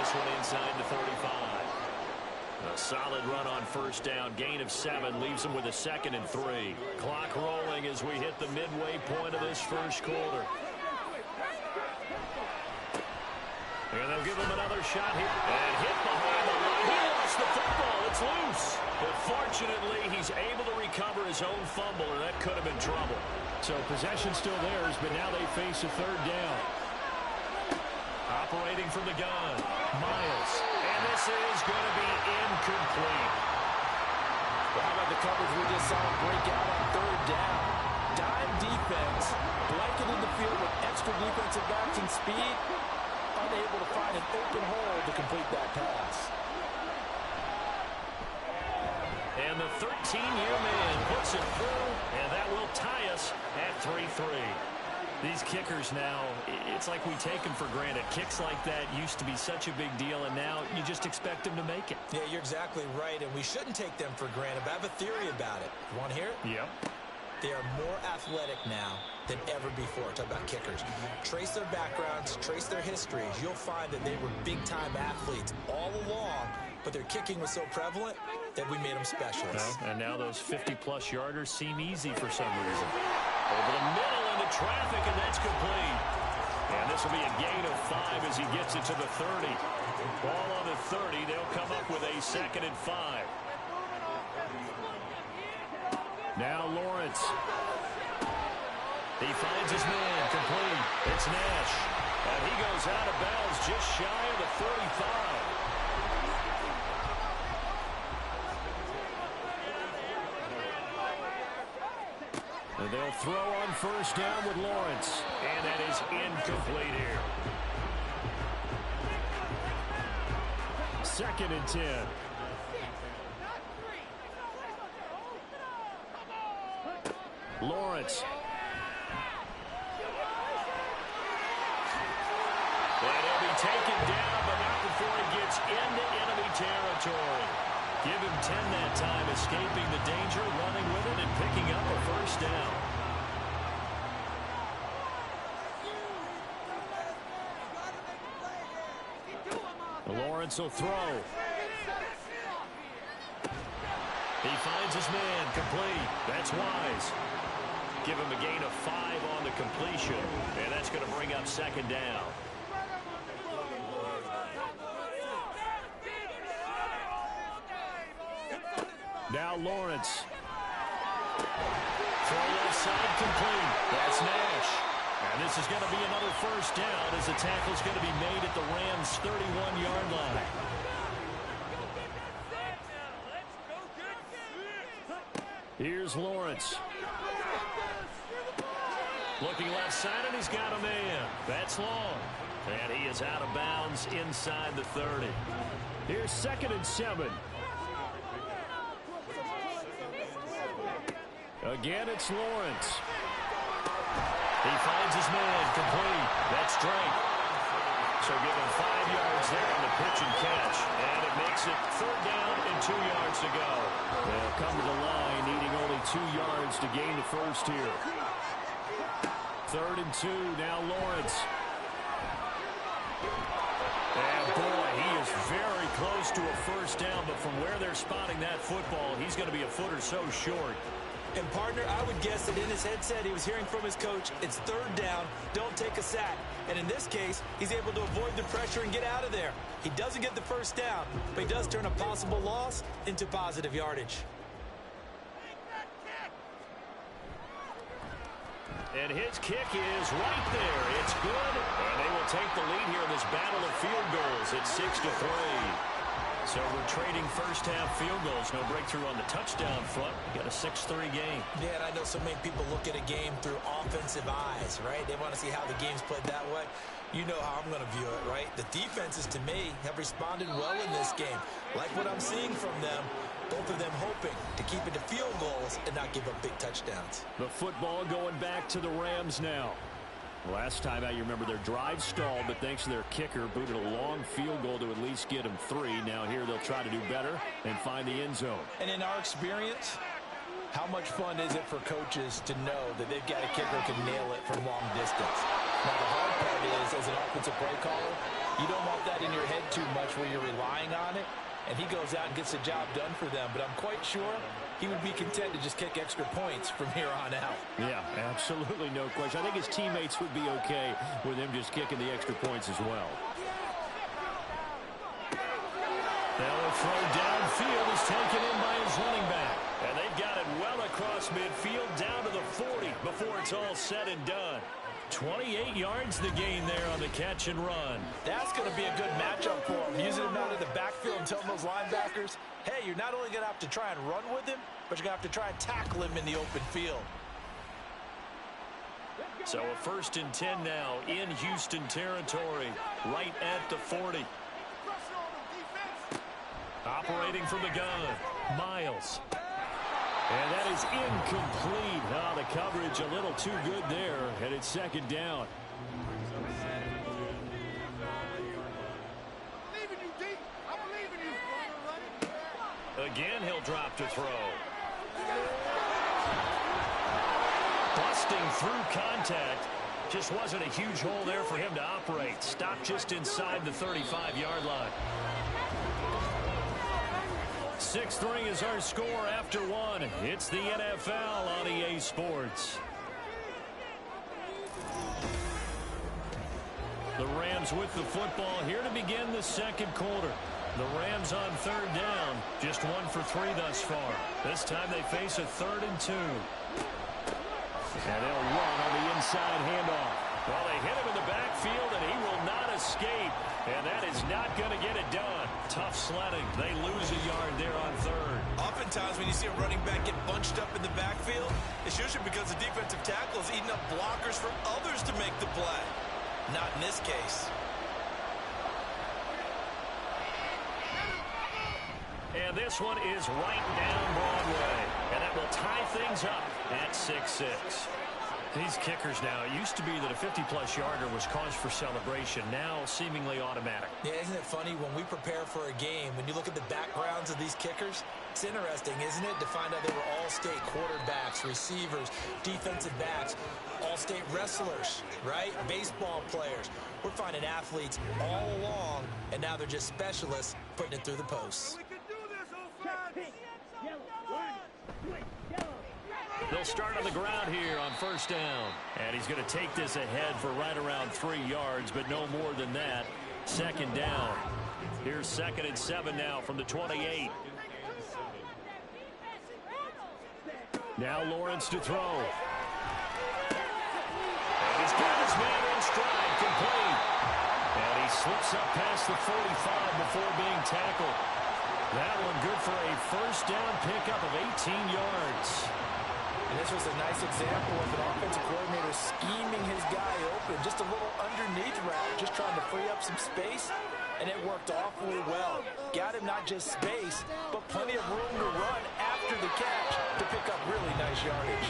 this one inside the 35. A solid run on first down. Gain of 7 leaves them with a 2nd and 3. Clock rolling as we hit the midway point of this first quarter. And they'll give him another shot here. And hit behind the line. He lost the football. It's loose. But fortunately, he's able to recover his own fumble, or that could have been trouble. So possession still theirs, but now they face a 3rd down. Operating from the gun, Miles. And this is going to be incomplete. Well, how about the coverage we just saw break out on 3rd down? Dime defense, blanketed the field with extra defensive backs and speed, unable to find an open hole to complete that pass. And the 13-year man puts it through, and that will tie us at 3-3. These kickers now, it's like we take them for granted. Kicks like that used to be such a big deal, and now you just expect them to make it. Yeah, you're exactly right, and we shouldn't take them for granted, but I have a theory about it. You want to hear it? Yep. They are more athletic now than ever before. Talk about kickers. Trace their backgrounds, trace their histories. You'll find that they were big-time athletes all along, but their kicking was so prevalent that we made them specialists. Well, and now those 50-plus yarders seem easy for some reason. Over the middle into traffic, and that's complete. And this will be a gain of 5 as he gets it to the 30. Ball on the 30. They'll come up with a 2nd and 5. Now Lawrence. He finds his man, complete. It's Nash. And he goes out of bounds just shy of the 35. And they'll throw on first down with Lawrence. And that is incomplete here. 2nd and 10. Lawrence. And he'll be taken down, but not before he gets into enemy territory. Give him 10 that time, escaping the danger, running with it, and picking up a first down. Lawrence will throw. He finds his man, complete. That's Wise. Give him a gain of 5 on the completion, and that's going to bring up 2nd down. Now Lawrence. Throw left side, complete. That's Nash. And this is going to be another first down as the tackle's going to be made at the Rams' 31-yard line. Here's Lawrence. Looking left side, and he's got a man. That's long. And he is out of bounds inside the 30. Here's 2nd and 7. Again, it's Lawrence. He finds his man, complete. That's Drake. So give him 5 yards there on the pitch and catch. And it makes it 3rd down and 2 yards to go. They'll come to the line, needing only 2 yards to gain the first here. 3rd and 2, now Lawrence. And boy, he is very close to a first down, but from where they're spotting that football, he's going to be a foot or so short. And, partner, I would guess that in his headset he was hearing from his coach, it's 3rd down, don't take a sack. And in this case, he's able to avoid the pressure and get out of there. He doesn't get the first down, but he does turn a possible loss into positive yardage. And his kick is right there. It's good. And they will take the lead here in this battle of field goals. It's 6-3. So we're trading first-half field goals. No breakthrough on the touchdown front. We got a 6-3 game. Yeah, and I know so many people look at a game through offensive eyes, right? They want to see how the game's played that way. You know how I'm going to view it, right? The defenses, to me, have responded well in this game. Like what I'm seeing from them, both of them hoping to keep it to field goals and not give up big touchdowns. The football going back to the Rams now. Last time out, you remember their drive stalled, but thanks to their kicker, booted a long field goal to at least get them 3. Now here they'll try to do better and find the end zone. And in our experience, how much fun is it for coaches to know that they've got a kicker who can nail it from long distance? Now, the hard part is, as an offensive play caller, you don't want that in your head too much where you're relying on it, and he goes out and gets the job done for them. But I'm quite sure he would be content to just kick extra points from here on out. Yeah, absolutely no question. I think his teammates would be okay with him just kicking the extra points as well. They'll throw downfield is taken in by his running back. And they've got it well across midfield down to the 40 before it's all said and done. 28 yards the gain there on the catch and run. That's going to be a good matchup for him. Using him out of the backfield and telling those linebackers, hey, you're not only going to have to try and run with him, but you're going to have to try and tackle him in the open field. So a 1st and 10 now in Houston territory, right at the 40. Operating from the gun, Miles. And that is incomplete. Oh, the coverage a little too good there, and it's 2nd down. Again, he'll drop to throw. Busting through contact. Just wasn't a huge hole there for him to operate. Stopped just inside the 35-yard line. 6-3 is our score after 1. It's the NFL on EA Sports. The Rams with the football here to begin the 2nd quarter. The Rams on 3rd down, just 1 for 3 thus far. This time they face a 3rd and 2. And they'll run on the inside handoff. Well, they hit him in the backfield, and he will not escape. And that is not going to get it done. Tough sledding. They lose a yard there on 3rd. Oftentimes when you see a running back get bunched up in the backfield, it's usually because the defensive tackle is eating up blockers for others to make the play. Not in this case. And this one is right down Broadway. And that will tie things up at 6-6. These kickers now, it used to be that a 50-plus yarder was cause for celebration. Now seemingly automatic. Yeah, isn't it funny when we prepare for a game, when you look at the backgrounds of these kickers, it's interesting, isn't it, to find out they were all-state quarterbacks, receivers, defensive backs, all-state wrestlers, right? Baseball players. We're finding athletes all along, and now they're just specialists putting it through the posts. They'll start on the ground here on 1st down. And he's going to take this ahead for right around 3 yards, but no more than that. 2nd down. Here's 2nd and 7 now from the 28. Now Lawrence to throw. And he's got his man in stride, complete. And he slips up past the 45 before being tackled. That one good for a 1st down pickup of 18 yards. And this was a nice example of an offensive coordinator scheming his guy open. Just a little underneath route, just trying to free up some space, and it worked awfully well. Got him not just space, but plenty of room to run after the catch to pick up really nice yardage.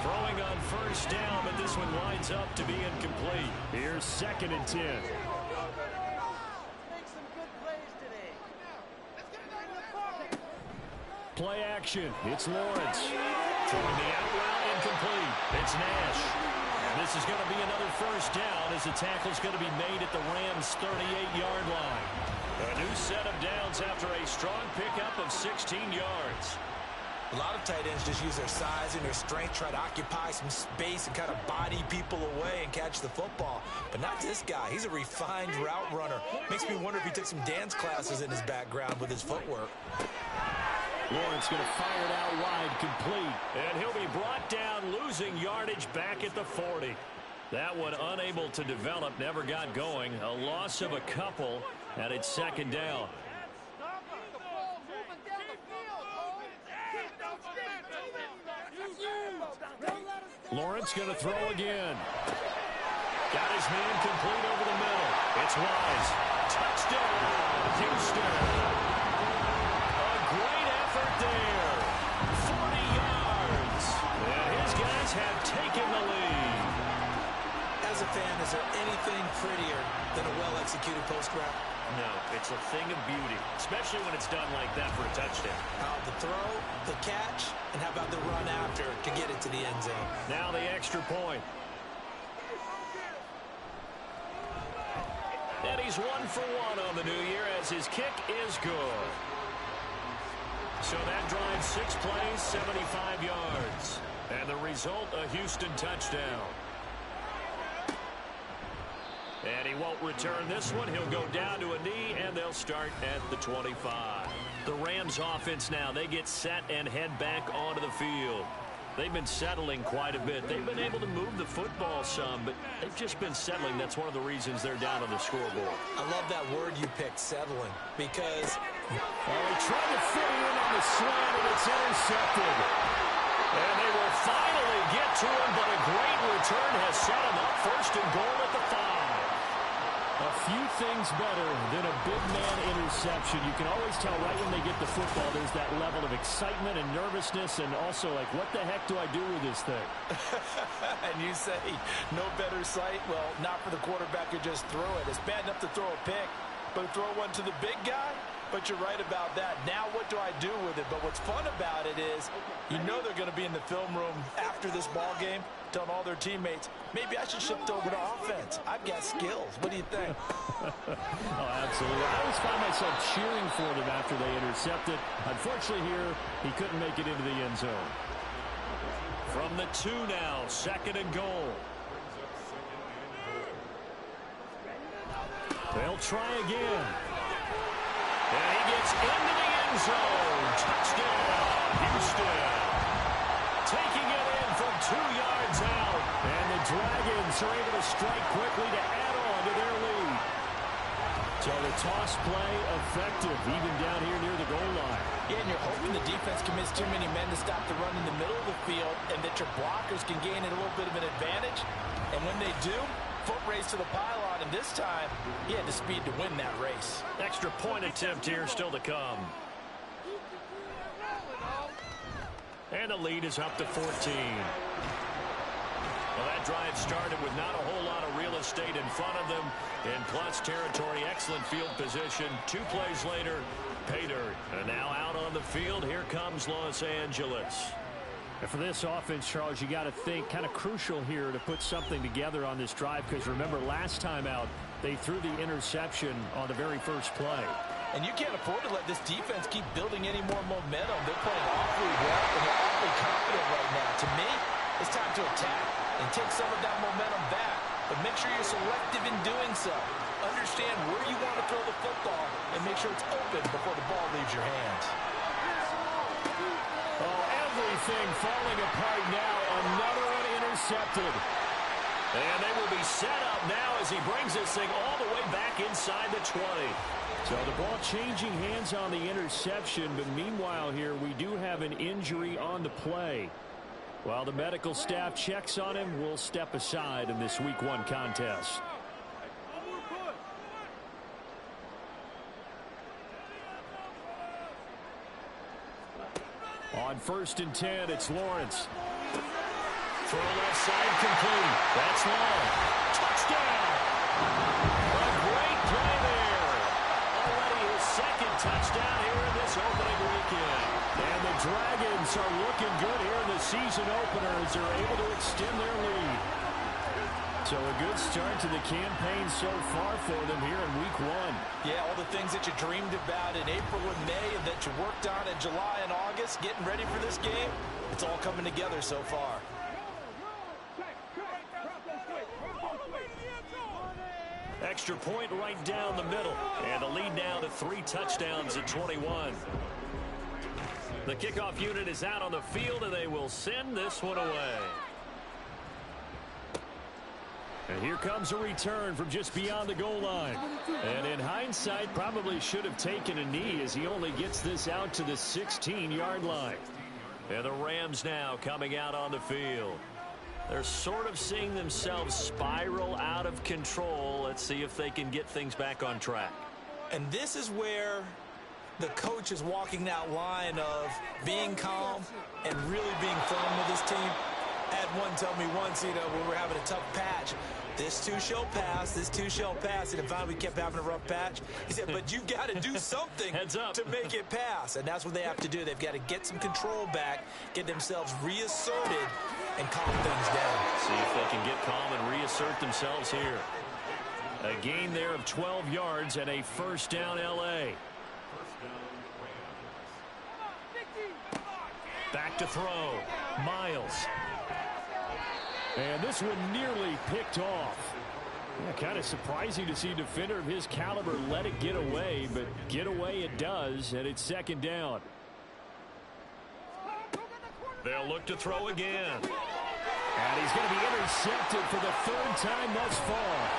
Throwing on 1st down, but this one winds up to be incomplete. Here's 2nd and 10. Play action. It's Lawrence. Throwing the out route incomplete. It's Nash. And this is going to be another 1st down as the tackle's going to be made at the Rams' 38-yard line. A new set of downs after a strong pickup of 16 yards. A lot of tight ends just use their size and their strength, try to occupy some space and kind of body people away and catch the football. But not this guy. He's a refined route runner. Makes me wonder if he took some dance classes in his background with his footwork. Lawrence going to fire it out wide, complete. And he'll be brought down, losing yardage back at the 40. That one unable to develop, never got going. A loss of a couple, and it's 2nd down. Lawrence going to throw again. Got his man complete over the middle. It's Wise. Touchdown, Houston. A great effort there. 40 yards. And his guys have taken the lead. As a fan, is there anything prettier than a well-executed post route? No, it's a thing of beauty, especially when it's done like that for a touchdown. The throw, the catch, and how about the run after to get it to the end zone? Now the extra point. And he's 1 for 1 on the new year as his kick is good. So that drive, 6 plays, 75 yards. And the result, a Houston touchdown. And he won't return this one. He'll go down to a knee, and they'll start at the 25. The Rams offense now, they get set and head back onto the field. They've been settling quite a bit. They've been able to move the football some, but they've just been settling. That's one of the reasons they're down on the scoreboard. I love that word you picked, settling, because they try to fit it in on the slant, and it's intercepted. And they will finally get to him, but a great return has set him up. 1st and goal at the 5. A few things better than a big man interception. You can always tell right when they get the football, there's that level of excitement and nervousness, and also like, what the heck do I do with this thing? And you say, no better sight? Well, not for the quarterback who just throw it. It's bad enough to throw a pick, but throw one to the big guy? But you're right about that. Now what do I do with it? But what's fun about it is, you know they're going to be in the film room after this ball game, telling all their teammates, maybe I should shift over to offense. I've got skills. What do you think? Oh, absolutely. I always find myself cheering for them after they intercept it. Unfortunately here, he couldn't make it into the end zone. From the 2 now, 2nd and goal. They'll try again. And he gets into the end zone. Touchdown, Houston. Taking it in from 2 yards out. And the Dragons are able to strike quickly to add on to their lead. So the toss play effective, even down here near the goal line. Yeah, and you're hoping the defense commits too many men to stop the run in the middle of the field and that your blockers can gain a little bit of an advantage. And when they do, foot race to the pylon, and this time, he had the speed to win that race. Extra point attempt here still to come. And the lead is up to 14. Well, that drive started with not a whole lot of real estate in front of them. In plus territory, excellent field position. 2 plays later, pay dirt. And now out on the field, here comes Los Angeles. And for this offense, Charles, you got to think kind of crucial here to put something together on this drive, because remember last time out, they threw the interception on the very first play. And you can't afford to let this defense keep building any more momentum. They're playing awfully well, and they're awfully confident right now. To me, it's time to attack and take some of that momentum back. But make sure you're selective in doing so. Understand where you want to throw the football and make sure it's open before the ball leaves your hands. Oh, everything falling apart now. Another one intercepted. And they will be set up now as he brings this thing all the way back inside the 20. So the ball changing hands on the interception, but meanwhile here we do have an injury on the play. While the medical staff checks on him, we'll step aside in this Week 1 contest. On 1st and 10, it's Lawrence. Throw left side complete. That's long. Touchdown. A great play there. Already his 2nd touchdown here in this opening weekend. And the Dragons are looking good here in the season opener as they're able to extend their lead. So a good start to the campaign so far for them here in Week 1. Yeah, all the things that you dreamed about in April and May and that you worked on in July and August, getting ready for this game, it's all coming together so far. Extra point right down the middle. And the lead now to 3 touchdowns at 21. The kickoff unit is out on the field, and they will send this one away. And here comes a return from just beyond the goal line. And in hindsight, probably should have taken a knee as he only gets this out to the 16-yard line. And the Rams now coming out on the field. They're sort of seeing themselves spiral out of control. Let's see if they can get things back on track. And this is where the coach is walking that line of being calm and really being firm with his team. I had one tell me once, when we were having a tough patch, this too shall pass, this too shall pass. And finally we kept having a rough patch. He said, but you got to do something Heads up. to make it pass. And that's what they have to do. They've got to get some control back, get themselves reasserted, and calm things down. See if they can get calm and reassert themselves here. A gain there of 12 yards and a first down L.A. Back to throw. Miles. And this one nearly picked off. Yeah, kind of surprising to see a defender of his caliber let it get away, but get away it does, and it's second down. They'll look to throw again. And he's going to be intercepted for the third time thus far.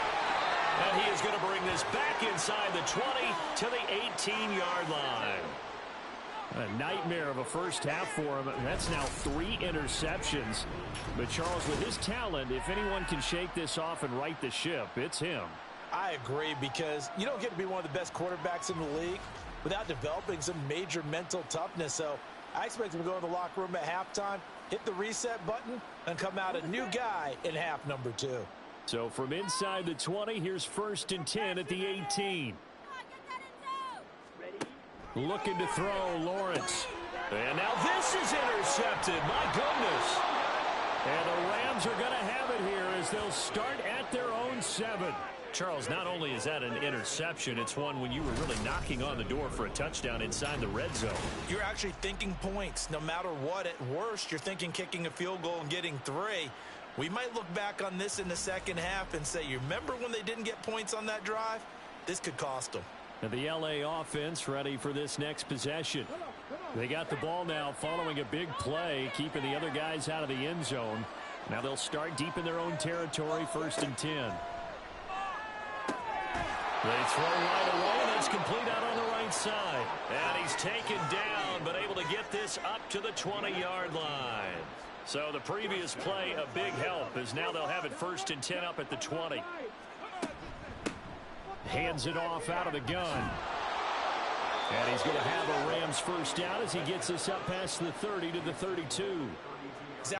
And he is going to bring this back inside the 20 to the 18-yard line. A nightmare of a first half for him. That's now 3 interceptions. But Charles, with his talent, if anyone can shake this off and right the ship, it's him. I agree, because you don't get to be one of the best quarterbacks in the league without developing some major mental toughness. So I expect him to go in the locker room at halftime, hit the reset button, and come out a new guy in half number 2. So from inside the 20, here's 1st and 10 at the 18. Looking to throw, Lawrence. And now this is intercepted. My goodness. And the Rams are going to have it here as they'll start at their own 7. Charles, not only is that an interception, it's one when you were really knocking on the door for a touchdown inside the red zone. You're actually thinking points. No matter what, at worst, you're thinking kicking a field goal and getting 3. We might look back on this in the second half and say, you remember when they didn't get points on that drive? This could cost them. And the L.A. offense ready for this next possession. They got the ball now following a big play, keeping the other guys out of the end zone. Now they'll start deep in their own territory, 1st and 10. They throw right away, and it's complete out on the right side. And he's taken down, but able to get this up to the 20-yard line. So the previous play, a big help, as now they'll have it 1st and 10 up at the 20. Hands it off out of the gun. And he's going to have a Rams first down as he gets this up past the 30 to the 32.